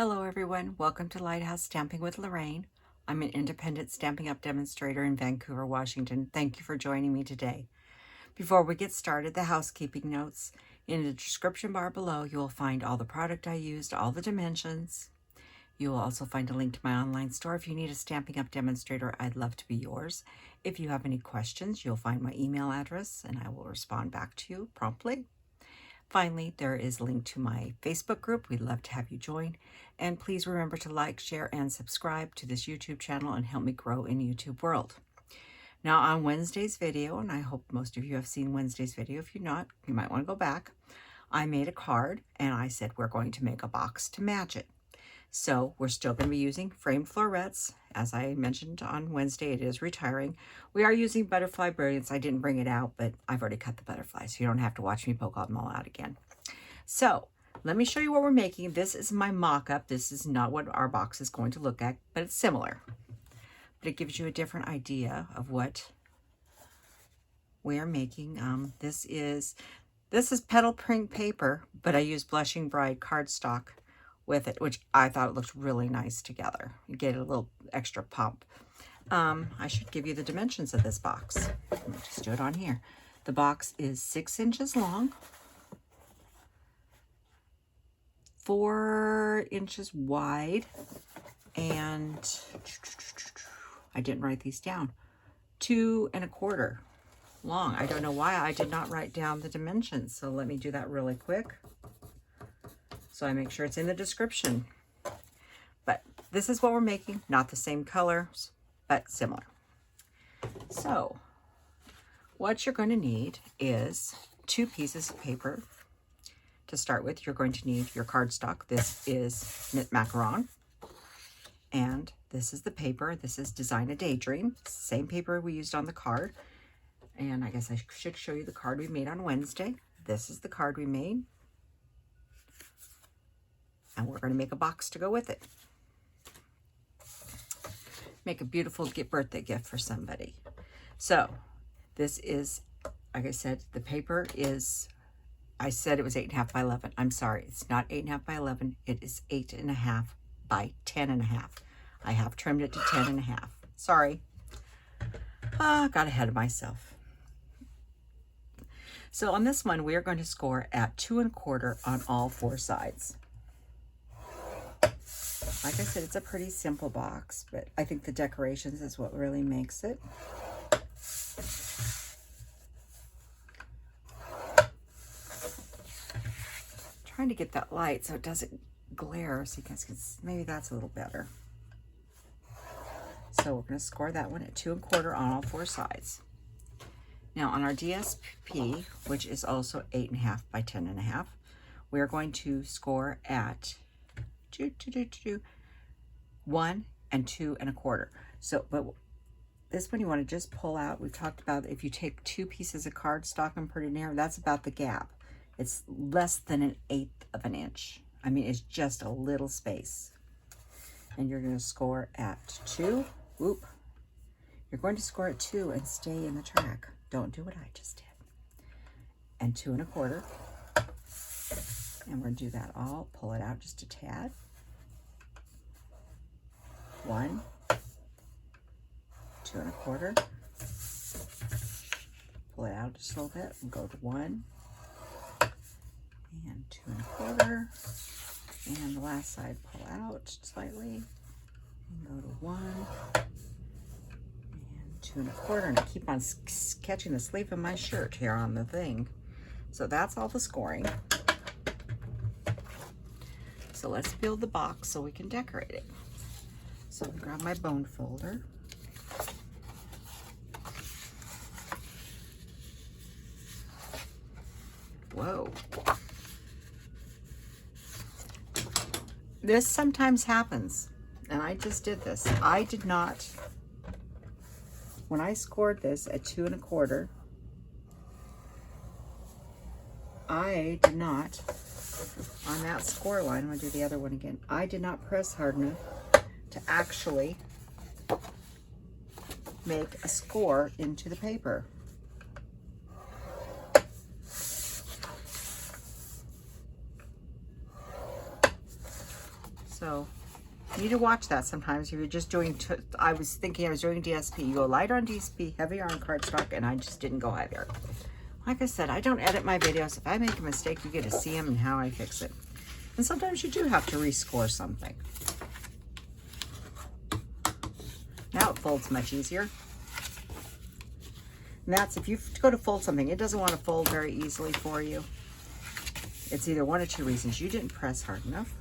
Hello everyone, welcome to Lighthouse Stamping with Lorraine. I'm an independent Stampin' Up! Demonstrator in Vancouver, Washington. Thank you for joining me today. Before we get started, the housekeeping notes. In the description bar below, you will find all the product I used, all the dimensions. You will also find a link to my online store. If you need a Stampin' Up! Demonstrator, I'd love to be yours. If you have any questions, you'll find my email address and I will respond back to you promptly. Finally, there is a link to my Facebook group. We'd love to have you join. And please remember to like, share, and subscribe to this YouTube channel and help me grow in YouTube world. Now on Wednesday's video, and I hope most of you have seen Wednesday's video. If you're not, you might want to go back. I made a card and I said we're going to make a box to match it. So we're still going to be using framed florets. As I mentioned on Wednesday, it is retiring. We are using Butterfly Brilliance. I didn't bring it out, but I've already cut the butterflies, so you don't have to watch me poke them all out again. So let me show you what we're making. This is my mock-up. This is not what our box is going to look like, but it's similar. But it gives you a different idea of what we are making. This is petal print paper, but I use Blushing Bride cardstock with it, which I thought it looked really nice together. You get a little extra pump. I should give you the dimensions of this box. Let me just do it on here. The box is 6 inches long, 4 inches wide, and I didn't write these down, 2 1/4 long. I don't know why I did not write down the dimensions, so let me do that really quick. So I make sure it's in the description. But this is what we're making, not the same colors, but similar. So what you're going to need is 2 pieces of paper. To start with, you're going to need your cardstock. This is Mint Macaron. And this is the paper. This is Design a Daydream. It's the same paper we used on the card. And I guess I should show you the card we made on Wednesday. This is the card we made. And we're going to make a box to go with it. Make a beautiful birthday gift for somebody. So this is, like I said, the paper is, I said it was 8.5 by 11. I'm sorry, it's not 8.5 by 11. It is 8.5 by 10.5. I have trimmed it to 10.5. Sorry. Got ahead of myself. So on this one, we are going to score at 2 1/4 on all 4 sides. Like I said, it's a pretty simple box, but I think the decorations is what really makes it. Trying to get that light so it doesn't glare, so you guys can, maybe that's a little better. So we're going to score that one at 2 1/4 on all 4 sides. Now on our DSP, which is also 8.5 by 10.5, we are going to score at 1 and 2 1/4. So, but this one you want to just pull out. We've talked about if you take 2 pieces of cardstock and put it in here, that's about the gap. It's less than 1/8 of an inch. I mean, it's just a little space. And you're going to score at 2. Whoop. You're going to score at 2 and stay in the track. Don't do what I just did. And 2 1/4. And we're going to do that all. Pull it out just a tad. 1, 2 1/4. Pull it out just a little bit and go to 1 and 2 1/4. And the last side, pull out slightly and go to 1 and 2 1/4. And I keep on catching the sleeve of my shirt here on the thing. So that's all the scoring. So let's build the box so we can decorate it. So I'm gonna grab my bone folder. Whoa. This sometimes happens, and I just did this. I did not, when I scored this at 2 1/4, I did not, on that score line, I'm gonna do the other one again, I did not press hard enough to actually make a score into the paper. So you need to watch that sometimes. If you're just doing, I was thinking I was doing DSP. You go lighter on DSP, heavier on cardstock, and I just didn't go heavier. Like I said, I don't edit my videos. If I make a mistake, you get to see them and how I fix it. And sometimes you do have to rescore something. Now it folds much easier. And that's if you go to fold something, it doesn't want to fold very easily for you. It's either one or two reasons. You didn't press hard enough,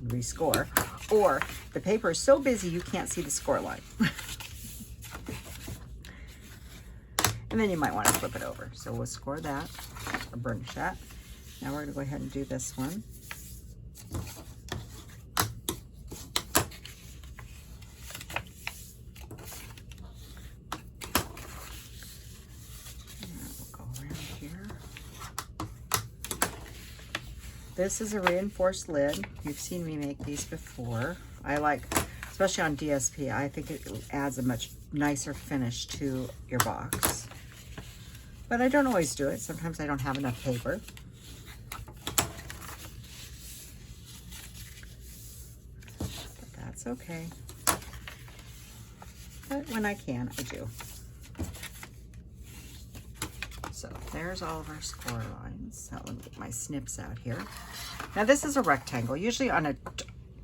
rescore, or the paper is so busy you can't see the score line. And then you might want to flip it over. So we'll score that, or burnish that. Now we're going to go ahead and do this one. This is a reinforced lid. You've seen me make these before. I like, especially on DSP, I think it adds a much nicer finish to your box. But I don't always do it. Sometimes I don't have enough paper. But that's okay. But when I can, I do. So there's all of our score lines. So let me get my snips out here. Now this is a rectangle. Usually on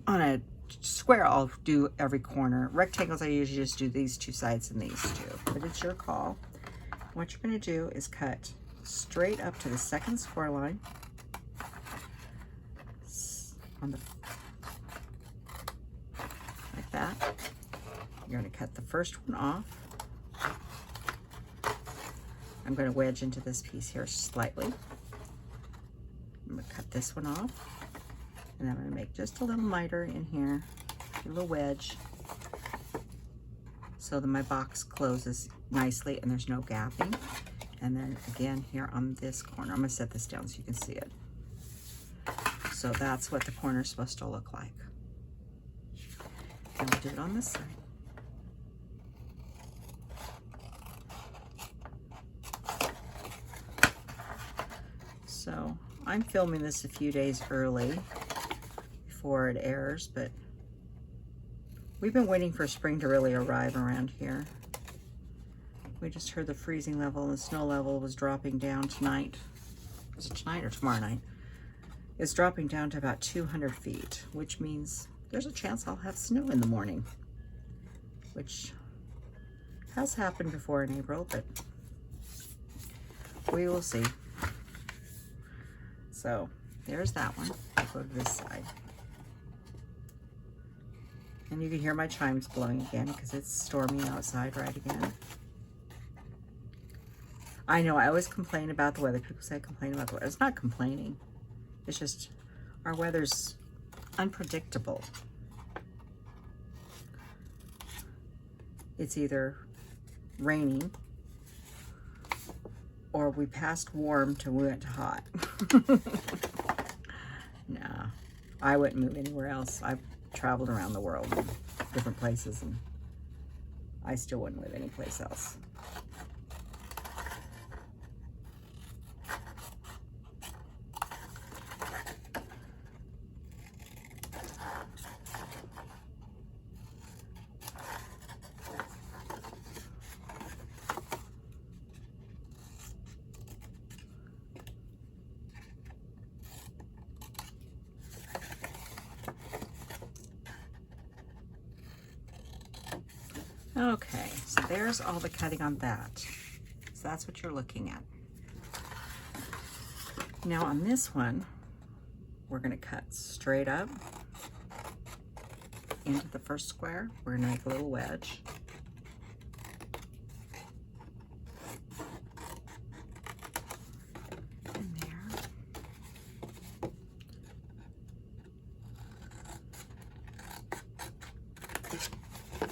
a square I'll do every corner. Rectangles I usually just do these two sides and these two. But it's your call. What you're going to do is cut straight up to the second score line. On the, like that. You're going to cut the first one off. I'm going to wedge into this piece here slightly. I'm going to cut this one off. And I'm going to make just a little miter in here, a little wedge, so that my box closes nicely and there's no gapping. And then again here on this corner, I'm going to set this down so you can see it. So that's what the corner is supposed to look like. And we'll do it on this side. So I'm filming this a few days early before it airs, but we've been waiting for spring to really arrive around here. We just heard the freezing level and the snow level was dropping down tonight. Was it tonight or tomorrow night? It's dropping down to about 200 feet, which means there's a chance I'll have snow in the morning, which has happened before in April, but we will see. So there's that one. I'll go to this side. And you can hear my chimes blowing again because it's stormy outside right again. I know I always complain about the weather. People say I complain about the weather. It's not complaining. It's just our weather's unpredictable. It's either raining or we passed warm to we went to hot. Nah, I wouldn't move anywhere else. I've traveled around the world, different places, and I still wouldn't live anyplace else. Okay, so there's all the cutting on that. So that's what you're looking at. Now on this one, we're going to cut straight up into the first square. We're going to make a little wedge. In there.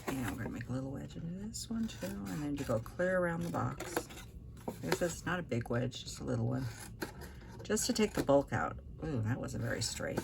And we're going to make a little wedge into this one too, and then you go clear around the box. This is not a big wedge, just a little one. Just to take the bulk out. Ooh, that wasn't very straight.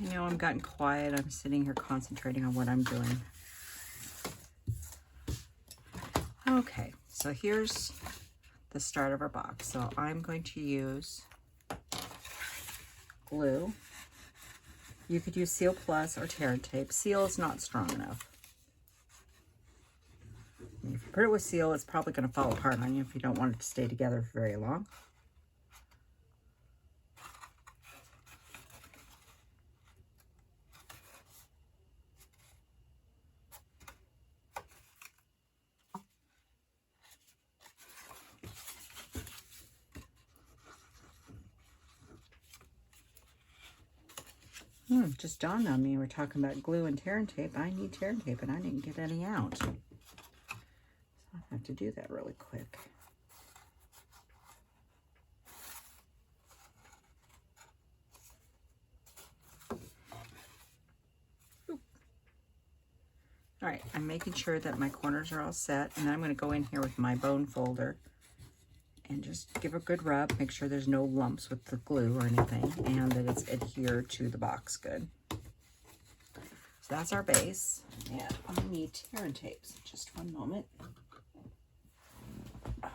I know I'm gotten quiet. I'm sitting here concentrating on what I'm doing. Okay, so here's the start of our box. So I'm going to use glue. You could use Seal Plus or Tear and Tape. Seal is not strong enough. If you put it with Seal, it's probably going to fall apart on you if you don't want it to stay together for very long. Just dawned on me, we're talking about glue and tear and tape. I need tear and tape, and I didn't get any out. So I have to do that really quick. Oop. All right, I'm making sure that my corners are all set, and then I'm going to go in here with my bone folder and just give a good rub. Make sure there's no lumps with the glue or anything, and that it's adhered to the box good. So that's our base, and I'm going to need tear and tapes. Just one moment. I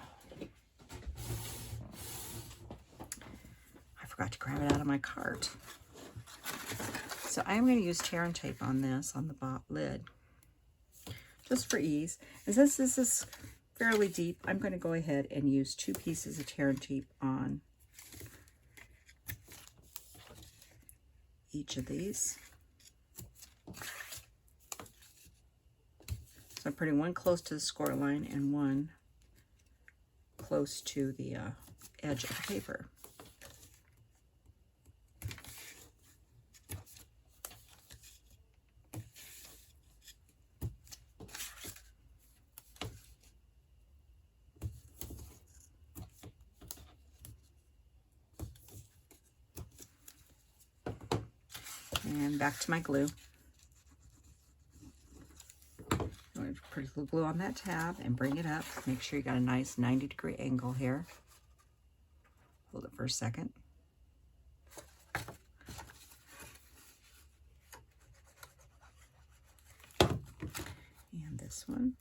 forgot to grab it out of my cart. So I'm going to use tear and tape on this, on the lid, just for ease. And since this is fairly deep, I'm going to go ahead and use 2 pieces of tear and tape on each of these. So I'm putting one close to the score line and one close to the edge of the paper. And back to my glue. I'm going to put a little glue on that tab and bring it up. Make sure you got a nice 90-degree angle here. Hold it for a second. And this one.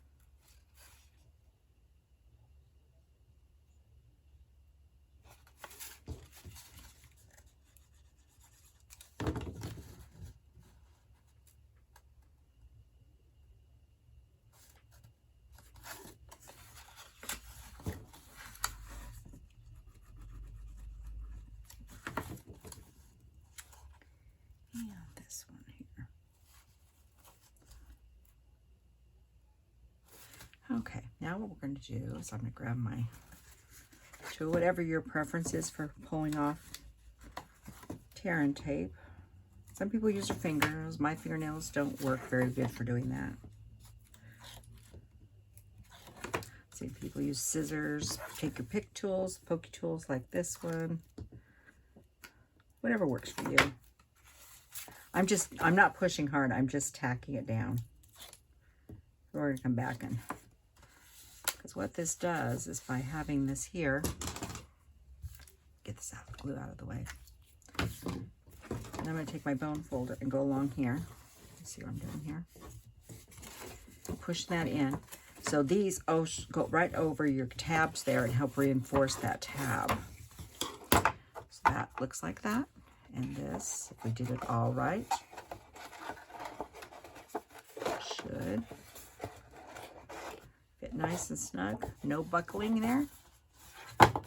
Okay, now what we're going to do is I'm going to grab my tool, whatever your preference is for pulling off tear and tape. Some people use their fingers. My fingernails don't work very good for doing that. See, people use scissors. Take your pick tools, pokey tools like this one. Whatever works for you. I'm not pushing hard. I'm just tacking it down. We're going to come back and, because what this does is by having this here, get this out, glue out of the way. And I'm going to take my bone folder and go along here. You see what I'm doing here? Push that in. So these go right over your tabs there and help reinforce that tab. So that looks like that. And this, if we did it all right, should fit nice and snug. No buckling there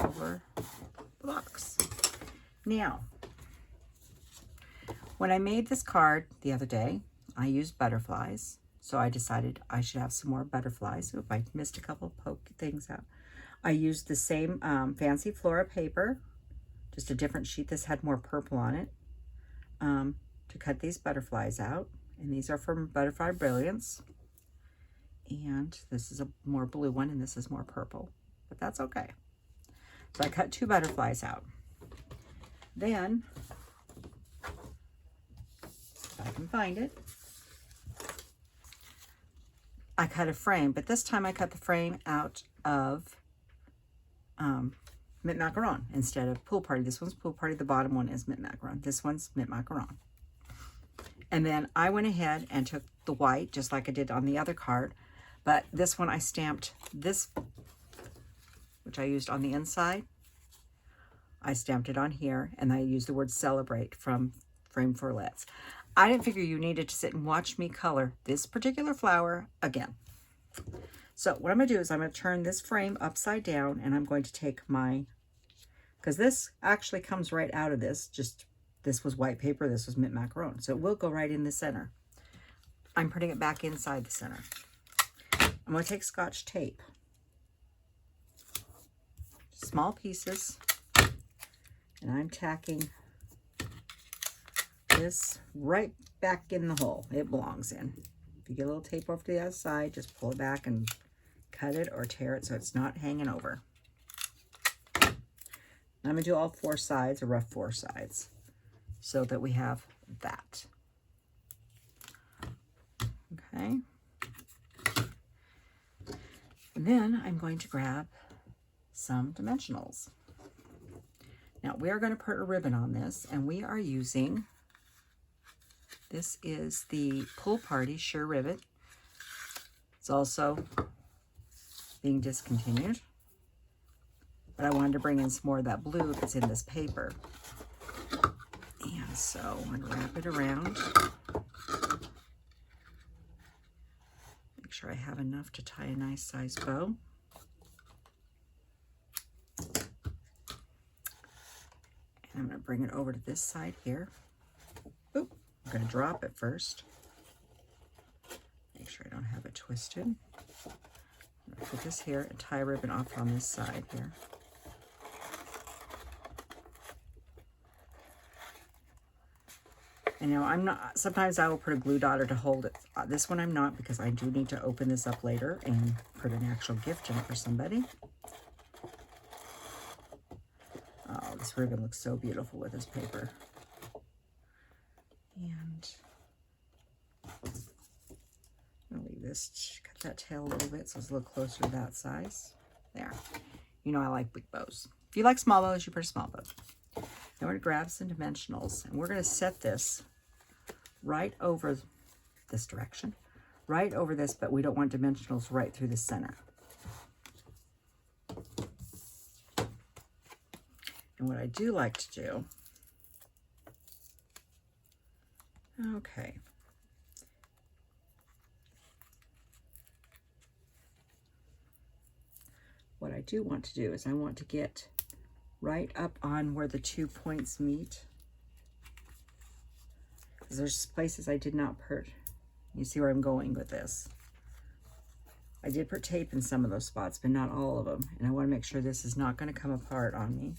over the box. Now, when I made this card the other day, I used butterflies. So I decided I should have some more butterflies. So if I missed a couple, poke things out. I used the same Fancy Flora paper, just a different sheet. This had more purple on it, to cut these butterflies out. And these are from Butterfly Brilliance. And this is a more blue one, and this is more purple. But that's okay. So I cut 2 butterflies out. Then, if I can find it, I cut a frame, but this time I cut the frame out of Mint Macaron instead of Pool Party. This one's Pool Party. The bottom one is Mint Macaron. This one's Mint Macaron. And then I went ahead and took the white, just like I did on the other card, but this one I stamped this, which I used on the inside. I stamped it on here, and I used the word celebrate from Frame Florets. I didn't figure you needed to sit and watch me color this particular flower again. So what I'm going to do is I'm going to turn this frame upside down, and I'm going to take my, because this actually comes right out of this, just this was white paper, this was Mint Macaron, so it will go right in the center. I'm putting it back inside the center. I'm going to take Scotch tape, small pieces, and I'm tacking this right back in the hole it belongs in. If you get a little tape over to the other side, just pull it back and cut it or tear it so it's not hanging over. I'm going to do all 4 sides, a rough 4 sides, so that we have that. Okay. And then I'm going to grab some dimensionals. Now we are going to put a ribbon on this, and we are using, this is the Pool Party Sure Ribbon. It's also being discontinued, but I wanted to bring in some more of that blue that's in this paper. And so I'm going to wrap it around. Make sure I have enough to tie a nice size bow. I'm going to bring it over to this side here. Oop, I'm going to drop it first. Make sure I don't have it twisted. I'm going to put this here and tie a ribbon off on this side here. And now I'm not, sometimes I will put a glue dotter to hold it. This one I'm not, because I do need to open this up later and put an actual gift in it for somebody. Oh, this ribbon looks so beautiful with this paper. And I'm going to leave this, cut that tail a little bit so it's a little closer to that size. There. You know I like big bows. If you like small bows, you put a small bow. Now we're going to grab some dimensionals, and we're going to set this right over this direction, right over this, but we don't want dimensionals right through the center. And what I do like to do, okay, what I do want to do is I want to get right up on where the 2 points meet, because there's places I did not put. You see where I'm going with this. I did put tape in some of those spots, but not all of them, and I want to make sure this is not going to come apart on me.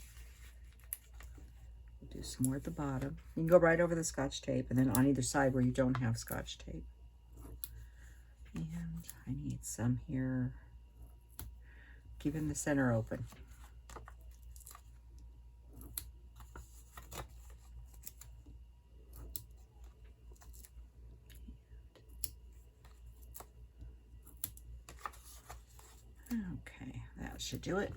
Do some more at the bottom. You can go right over the Scotch tape, and then on either side where you don't have Scotch tape. And I need some here, keeping the center open. Okay, that should do it.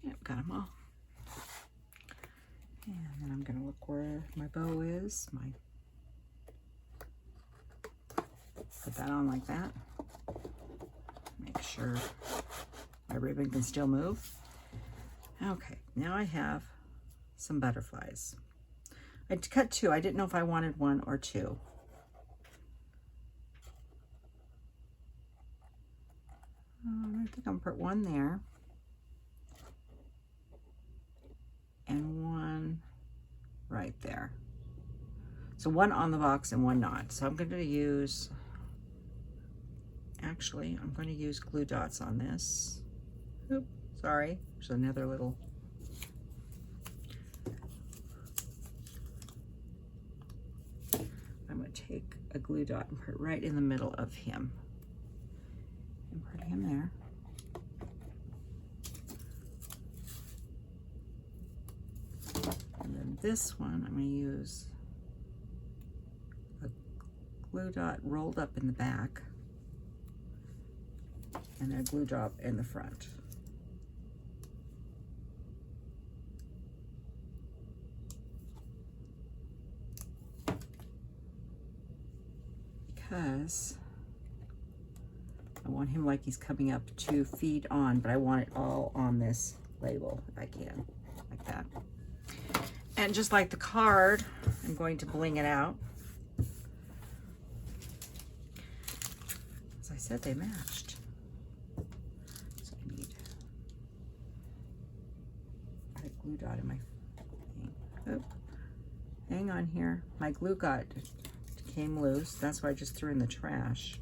Yep, got them all. And then I'm going to look where my bow is. Put that on like that. Make sure my ribbon can still move. Okay, now I have some butterflies. I cut 2. I didn't know if I wanted 1 or 2. I think I'm going to put 1 there. And 1 right there. So 1 on the box and 1 not. So I'm going to use, actually, I'm going to use glue dots on this. Oop, sorry, there's another little. I'm going to take a glue dot and put it right in the middle of him. And put him there. this one, I'm going to use a glue dot rolled up in the back and a glue dot in the front. Because I want him like he's coming up 2 feet on, but I want it all on this label if I can, like that. And just like the card, I'm going to bling it out. As I said, they matched. So I need a glue dot in my thing. Oh, hang on here. My glue dot came loose. That's why I just threw in the trash.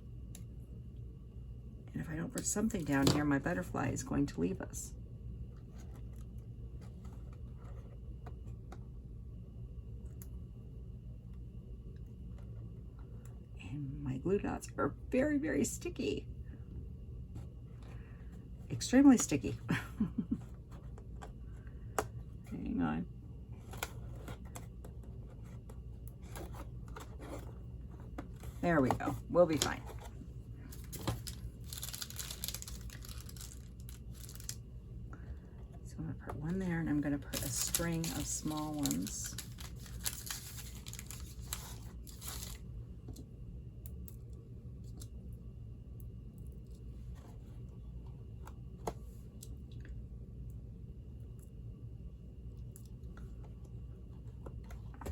And if I don't put something down here, my butterfly is going to leave us. And my glue dots are very, very sticky. Extremely sticky. Hang on. There we go. We'll be fine. So I'm going to put one there, and I'm going to put a string of small ones.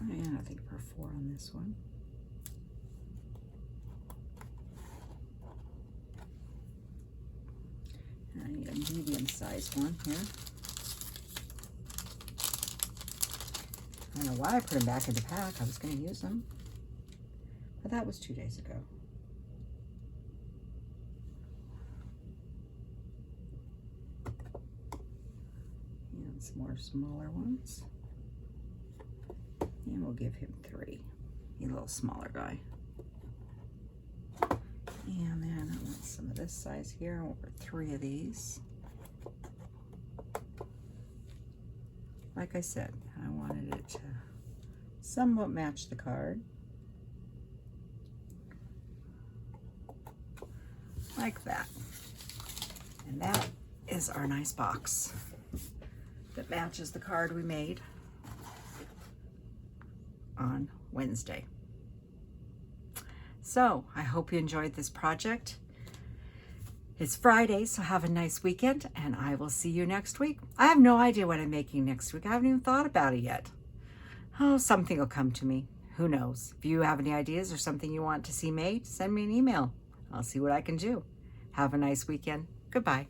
And I think for 4 on this one. I need a medium-sized one here. I don't know why I put them back in the pack. I was going to use them, but that was 2 days ago. And some more smaller ones. And we'll give him 3. He's a little smaller guy. And then I want some of this size here. I want 3 of these. Like I said, I wanted it to somewhat match the card. Like that. And that is our nice box that matches the card we made on Wednesday. So I hope you enjoyed this project. It's Friday, so have a nice weekend, and I will see you next week. I have no idea what I'm making next week. I haven't even thought about it yet. Oh, something will come to me. Who knows? If you have any ideas or something you want to see made, send me an email. I'll see what I can do. Have a nice weekend. Goodbye.